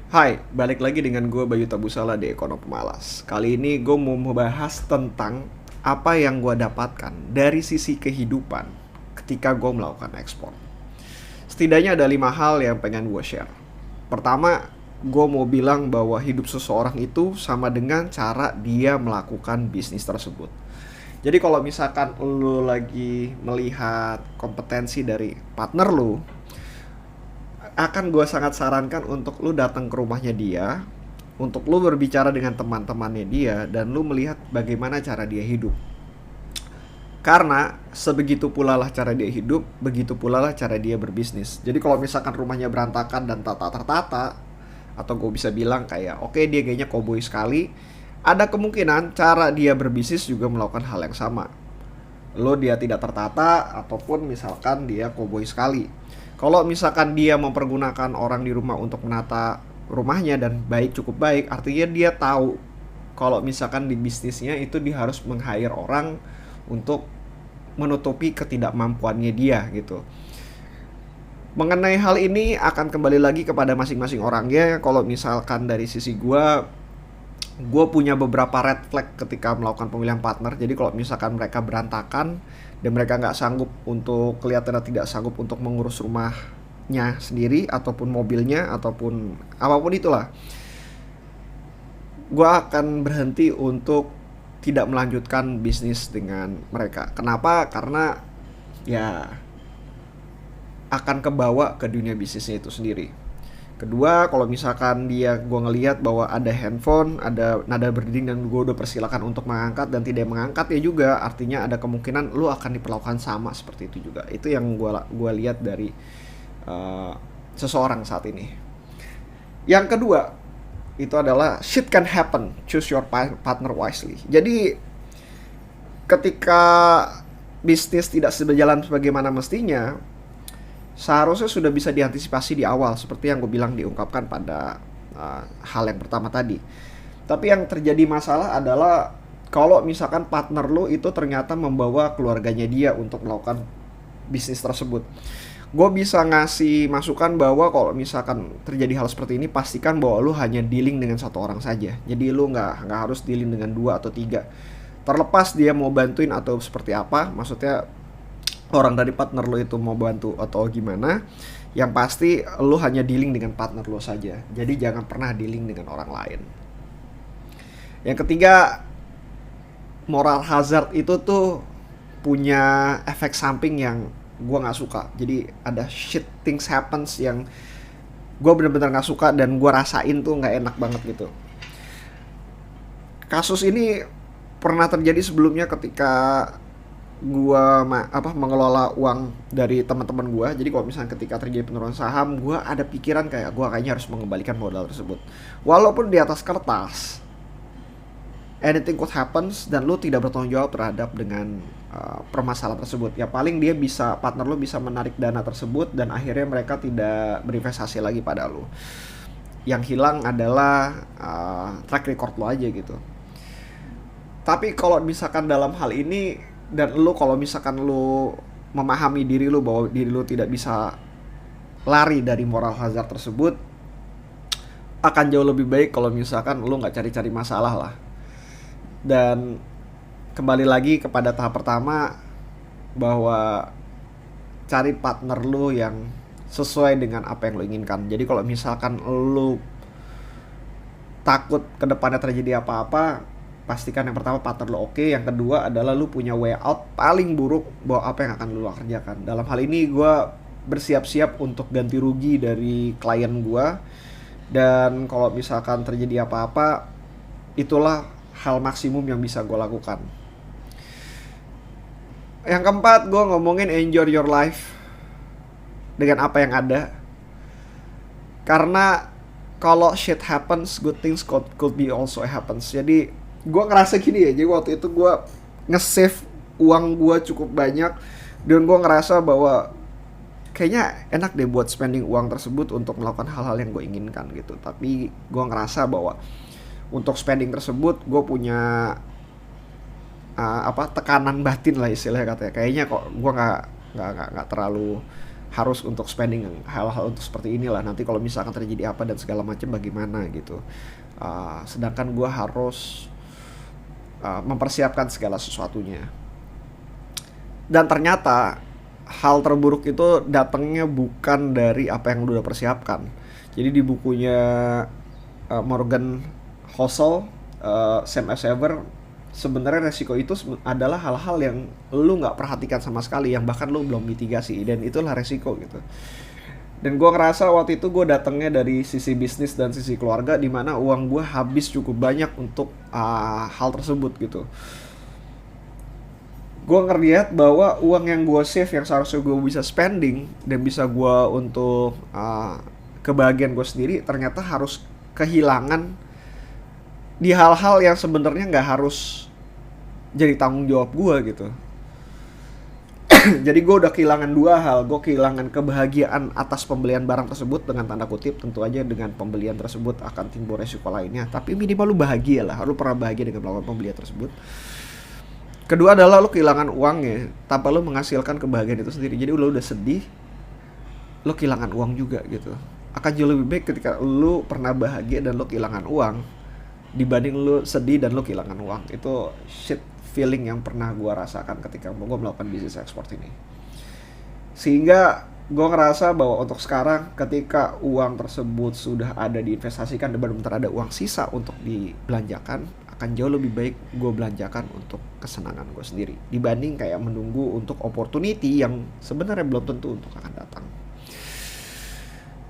Hai, balik lagi dengan gue Bayu Tabusala di Ekonomi Pemalas. Kali ini gue mau membahas tentang apa yang gue dapatkan dari sisi kehidupan ketika gue melakukan ekspor. Setidaknya ada 5 hal yang pengen gue share. Pertama, gue mau bilang bahwa hidup seseorang itu sama dengan cara dia melakukan bisnis tersebut. Jadi kalau misalkan lo lagi melihat kompetensi dari partner lo, akan gue sangat sarankan untuk lu datang ke rumahnya dia, untuk lu berbicara dengan teman-temannya dia, dan lu melihat bagaimana cara dia hidup. Karena sebegitu pula lah cara dia hidup, begitu pula lah cara dia berbisnis. Jadi kalau misalkan rumahnya berantakan dan tak tertata, atau gue bisa bilang kayak oke, dia kayaknya koboi sekali, ada kemungkinan cara dia berbisnis juga melakukan hal yang sama. Lo dia tidak tertata ataupun misalkan dia koboi sekali. Kalau misalkan dia mempergunakan orang di rumah untuk menata rumahnya dan cukup baik, artinya dia tahu kalau misalkan di bisnisnya itu dia harus meng-hire orang untuk menutupi ketidakmampuannya dia gitu. Mengenai hal ini akan kembali lagi kepada masing-masing orangnya. Kalau misalkan dari sisi gue punya beberapa red flag ketika melakukan pemilihan partner. Jadi kalau misalkan mereka berantakan dan mereka nggak sanggup untuk kelihatannya tidak sanggup untuk mengurus rumahnya sendiri ataupun mobilnya ataupun apapun itulah, gue akan berhenti untuk tidak melanjutkan bisnis dengan mereka. Kenapa? Karena ya akan kebawa ke dunia bisnisnya itu sendiri. Kedua, kalau misalkan gue ngelihat bahwa ada handphone, ada nada berdering dan gue udah persilakan untuk mengangkat dan tidak mengangkat ya juga, artinya ada kemungkinan lu akan diperlakukan sama seperti itu juga. Itu yang gue lihat dari seseorang saat ini. Yang kedua, itu adalah shit can happen, choose your partner wisely. Jadi ketika bisnis tidak berjalan sebagaimana mestinya, seharusnya sudah bisa diantisipasi di awal seperti yang gue bilang diungkapkan pada hal yang pertama tadi. Tapi yang terjadi masalah adalah kalau misalkan partner lo itu ternyata membawa keluarganya dia untuk melakukan bisnis tersebut. Gue bisa ngasih masukan bahwa kalau misalkan terjadi hal seperti ini, pastikan bahwa lo hanya dealing dengan satu orang saja. Jadi lo nggak harus dealing dengan 2 atau 3. Terlepas dia mau bantuin atau seperti apa, maksudnya orang dari partner lo itu mau bantu atau gimana, yang pasti lo hanya dealing dengan partner lo saja. Jadi jangan pernah dealing dengan orang lain. Yang ketiga, moral hazard itu tuh punya efek samping yang gue nggak suka. Jadi ada shit things happens yang gue benar-benar nggak suka dan gue rasain tuh nggak enak banget gitu. Kasus ini pernah terjadi sebelumnya ketika gua mengelola uang dari teman-teman gua. Jadi kalau misalnya ketika terjadi penurunan saham, gua ada pikiran kayak gua kayaknya harus mengembalikan modal tersebut. Walaupun di atas kertas anything could happens dan lu tidak bertanggung jawab terhadap dengan permasalahan tersebut. Ya paling partner lu bisa menarik dana tersebut dan akhirnya mereka tidak berinvestasi lagi pada lu. Yang hilang adalah track record lo aja gitu. Tapi kalau misalkan dalam hal ini dan kalau misalkan lu memahami diri lu bahwa diri lu tidak bisa lari dari moral hazard tersebut, akan jauh lebih baik kalau misalkan lu nggak cari-cari masalah lah. Dan kembali lagi kepada tahap pertama, bahwa cari partner lu yang sesuai dengan apa yang lu inginkan. Jadi kalau misalkan lu takut kedepannya terjadi apa-apa, pastikan yang pertama partner lo oke. Yang kedua adalah lu punya way out paling buruk bahwa apa yang akan lu kerjakan. Dalam hal ini gue bersiap-siap untuk ganti rugi dari klien gue. Dan kalau misalkan terjadi apa-apa, itulah hal maksimum yang bisa gue lakukan. Yang keempat, gue ngomongin enjoy your life dengan apa yang ada. Karena kalau shit happens, good things could be also happens. Jadi gue ngerasa gini ya, jadi waktu itu gue nge-save uang gue cukup banyak dan gue ngerasa bahwa kayaknya enak deh buat spending uang tersebut untuk melakukan hal-hal yang gue inginkan gitu. Tapi gue ngerasa bahwa untuk spending tersebut gue punya tekanan batin lah istilahnya katanya. Kayaknya kok gue nggak terlalu harus untuk spending hal-hal untuk seperti inilah, nanti kalau misalkan terjadi apa dan segala macam bagaimana gitu. Sedangkan gue harus mempersiapkan segala sesuatunya. Dan ternyata hal terburuk itu datangnya bukan dari apa yang lu udah persiapkan. Jadi di bukunya Morgan Housel, Same as Ever, sebenarnya resiko itu adalah hal-hal yang lu nggak perhatikan sama sekali, yang bahkan lu belum mitigasi, dan itulah resiko gitu. Dan gue ngerasa waktu itu gue datangnya dari sisi bisnis dan sisi keluarga, di mana uang gue habis cukup banyak untuk hal tersebut gitu. Gue ngeliat bahwa uang yang gue save, yang seharusnya gue bisa spending dan bisa gue untuk kebahagiaan gue sendiri, ternyata harus kehilangan di hal-hal yang sebenarnya nggak harus jadi tanggung jawab gue gitu. Jadi gue udah kehilangan dua hal. Gue kehilangan kebahagiaan atas pembelian barang tersebut, dengan tanda kutip, tentu aja dengan pembelian tersebut akan timbul resiko lainnya, tapi minimal lu bahagia lah, lu pernah bahagia dengan melakukan pembelian tersebut. Kedua adalah lu kehilangan uangnya tanpa lu menghasilkan kebahagiaan itu sendiri. Jadi lu udah sedih, lu kehilangan uang juga gitu. Akan jauh lebih baik ketika lu pernah bahagia dan lu kehilangan uang, dibanding lu sedih dan lu kehilangan uang. Itu shit feeling yang pernah gue rasakan ketika gue melakukan bisnis ekspor ini. Sehingga gue ngerasa bahwa untuk sekarang, ketika uang tersebut sudah ada diinvestasikan dan benar-benar ada uang sisa untuk dibelanjakan, akan jauh lebih baik gue belanjakan untuk kesenangan gue sendiri, dibanding kayak menunggu untuk opportunity yang sebenarnya belum tentu untuk akan datang.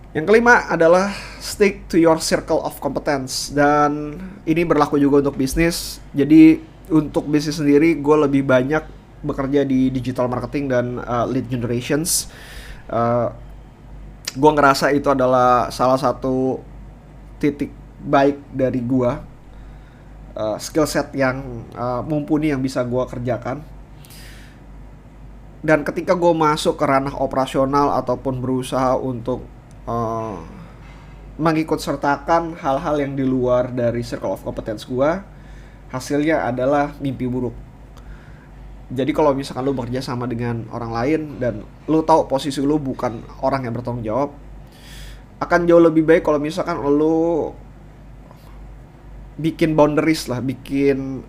Yang kelima adalah stick to your circle of competence. Dan ini berlaku juga untuk bisnis. Jadi untuk bisnis sendiri, gue lebih banyak bekerja di digital marketing dan lead generations. Gue ngerasa itu adalah salah satu titik baik dari gue, skill set yang mumpuni yang bisa gue kerjakan. Dan ketika gue masuk ke ranah operasional ataupun berusaha untuk mengikut sertakan hal-hal yang di luar dari circle of competence gue, hasilnya adalah mimpi buruk. Jadi kalau misalkan lu bekerja sama dengan orang lain dan lu tahu posisi lu bukan orang yang bertanggung jawab, akan jauh lebih baik kalau misalkan lu bikin boundaries lah, bikin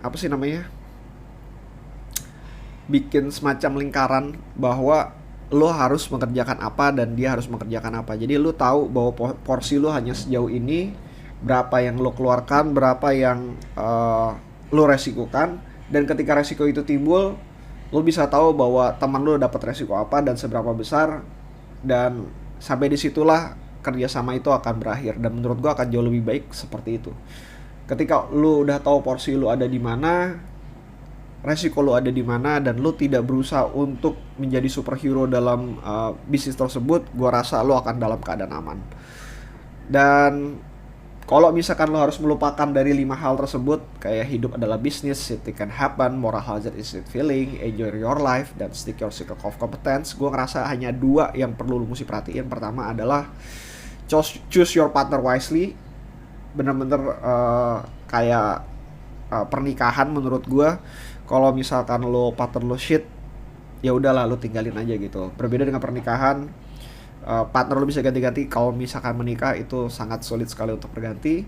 bikin semacam lingkaran bahwa lo harus mengerjakan apa dan dia harus mengerjakan apa. Jadi lo tahu bahwa porsi lo hanya sejauh ini, berapa yang lo keluarkan, berapa yang lo resikokan, dan ketika resiko itu timbul, lo bisa tahu bahwa teman lo dapat resiko apa dan seberapa besar, dan sampai disitulah kerjasama itu akan berakhir. Dan menurut gue akan jauh lebih baik seperti itu. Ketika lo udah tahu porsi lo ada di mana, resiko lo ada di mana, dan lo tidak berusaha untuk menjadi superhero dalam bisnis tersebut, gua rasa lo akan dalam keadaan aman. Dan kalau misalkan lo harus melupakan dari 5 hal tersebut, kayak hidup adalah bisnis, it can happen, moral hazard is it feeling, enjoy your life, dan stick your circle of competence, gua ngerasa hanya 2 yang perlu lo mesti perhatiin. Pertama adalah choose your partner wisely. Bener-bener kayak pernikahan menurut gua. Kalau misalkan lo partner lo shit, ya udahlah lo tinggalin aja gitu. Berbeda dengan pernikahan, partner lo bisa ganti-ganti. Kalau misalkan menikah itu sangat sulit sekali untuk berganti.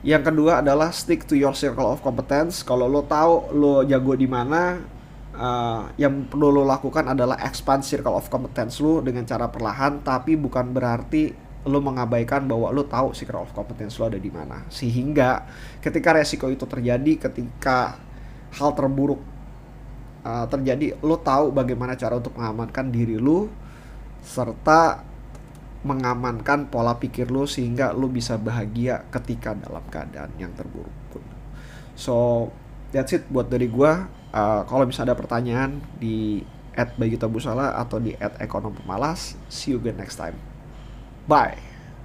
Yang kedua adalah stick to your circle of competence. Kalau lo tahu lo jago di mana, yang perlu lo lakukan adalah expand circle of competence lo dengan cara perlahan, tapi bukan berarti lo mengabaikan bahwa lo tahu circle of competence lo ada di mana. Sehingga ketika resiko itu terjadi, ketika hal terburuk terjadi, lo tahu bagaimana cara untuk mengamankan diri lo serta mengamankan pola pikir lo, sehingga lo bisa bahagia ketika dalam keadaan yang terburuk pun. So that's it buat dari gua. Kalau misalnya ada pertanyaan di @bayutabusala atau di @ekonompemalas. See you again next time. Bye.